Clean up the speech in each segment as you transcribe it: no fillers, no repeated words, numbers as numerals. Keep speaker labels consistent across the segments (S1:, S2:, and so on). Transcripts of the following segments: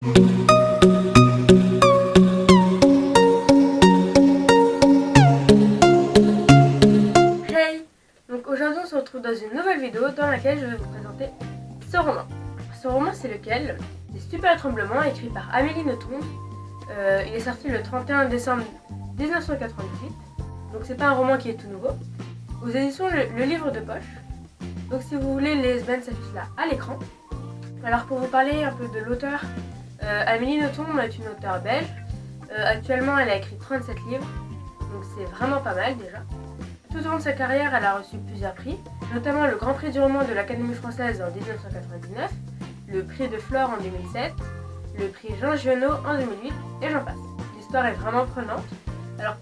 S1: Hey! Donc aujourd'hui on se retrouve dans une nouvelle vidéo dans laquelle je vais vous présenter ce roman. Ce roman c'est lequel? C'est Stupeur et tremblement, écrit par Amélie Nothomb. Il est sorti le 31 décembre 1998. Donc c'est pas un roman qui est tout nouveau. Aux éditions le livre de poche. Donc si vous voulez, les semaines s'affichent là à l'écran. Alors pour vous parler un peu de l'auteur, Amélie Nothomb est une auteure belge. Actuellement elle a écrit 37 livres, donc c'est vraiment pas mal déjà. Tout au long de sa carrière, elle a reçu plusieurs prix, notamment le Grand Prix du roman de l'Académie française en 1999, le Prix de Flore en 2007, le Prix Jean Giono en 2008, et j'en passe. L'histoire est vraiment prenante. Alors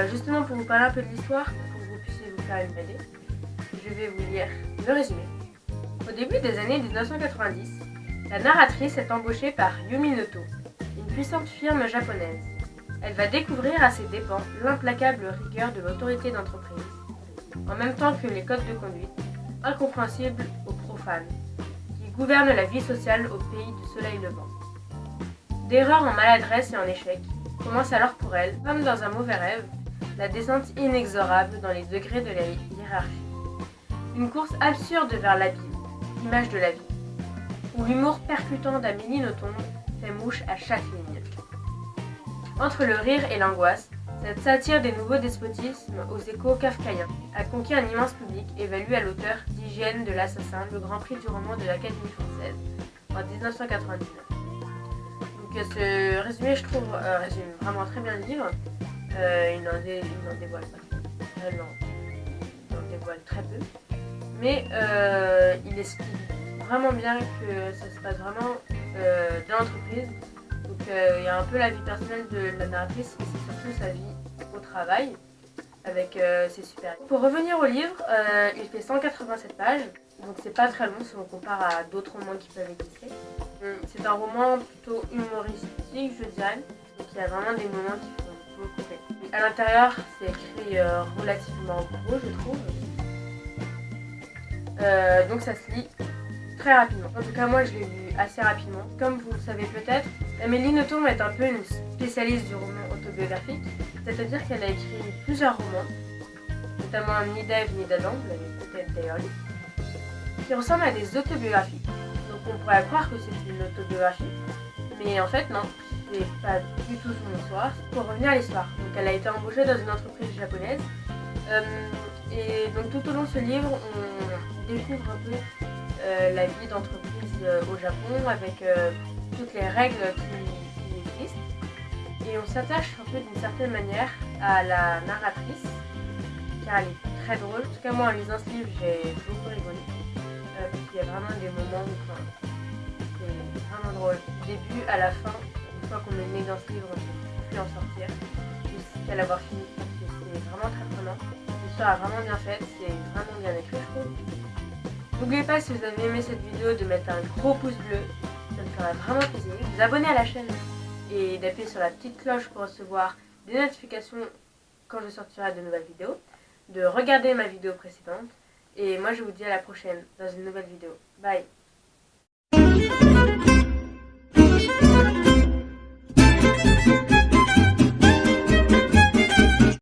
S1: justement pour vous parler un peu de l'histoire, pour que vous puissiez vous faire une idée, je vais vous lire le résumé. Au début des années 1990, la narratrice est embauchée par Yumi Noto, une puissante firme japonaise. Elle va découvrir à ses dépens l'implacable rigueur de l'autorité d'entreprise, en même temps que les codes de conduite, incompréhensibles aux profanes, qui gouvernent la vie sociale au pays du soleil levant. D'erreurs en maladresse et en échec, commence alors pour elle, comme dans un mauvais rêve, la descente inexorable dans les degrés de la hiérarchie. Une course absurde vers l'abîme, image de la vie, où l'humour percutant d'Amélie Nothomb fait mouche à chaque ligne. Entre le rire et l'angoisse, cette satire des nouveaux despotismes aux échos kafkaïens a conquis un immense public et valu à l'auteur d'Hygiène de l'assassin le Grand Prix du roman de l'Académie française en 1999. Donc ce résumé, je trouve, résume vraiment très bien le livre. Il n'en dévoile pas. Il en dévoile très peu. Mais il explique vraiment bien que ça se passe vraiment dans l'entreprise. Donc il y a un peu la vie personnelle de la narratrice, mais c'est surtout sa vie au travail avec ses supérieurs. Pour revenir au livre, il fait 187 pages, donc c'est pas très long si on compare à d'autres romans qui peuvent exister. C'est un roman plutôt humoristique, je dirais, donc il y a vraiment des moments qui font beaucoup rire. À l'intérieur, c'est écrit relativement gros, je trouve. Donc ça se lit très rapidement. En tout cas, moi je l'ai lu assez rapidement. Comme vous le savez peut-être, Amélie Nothomb est un peu une spécialiste du roman autobiographique, c'est-à-dire qu'elle a écrit plusieurs romans, notamment Ni d'Ève ni d'Adam, vous l'avez peut-être d'ailleurs lu, qui ressemblent à des autobiographies. Donc on pourrait croire que c'est une autobiographie, mais en fait non, c'est pas du tout son histoire. Pour revenir à l'histoire, donc elle a été embauchée dans une entreprise japonaise, et donc tout au long de ce livre, on découvre un peu la vie d'entreprise au Japon avec toutes les règles qui existent, et on s'attache un peu d'une certaine manière à la narratrice car elle est très drôle. En tout cas moi en lisant ce livre j'ai beaucoup rigolé parce qu'il y a vraiment des moments où c'est vraiment drôle. Du début à la fin, une fois qu'on est né dans ce livre on ne peut plus en sortir jusqu'à l'avoir fini parce que c'est vraiment très prenant. L'histoire est vraiment bien faite, c'est vraiment bien écrit je trouve. N'oubliez pas, si vous avez aimé cette vidéo, de mettre un gros pouce bleu, ça me ferait vraiment plaisir. Vous abonner à la chaîne et d'appuyer sur la petite cloche pour recevoir des notifications quand je sortirai de nouvelles vidéos. De regarder ma vidéo précédente. Et moi je vous dis à la prochaine dans une nouvelle vidéo. Bye!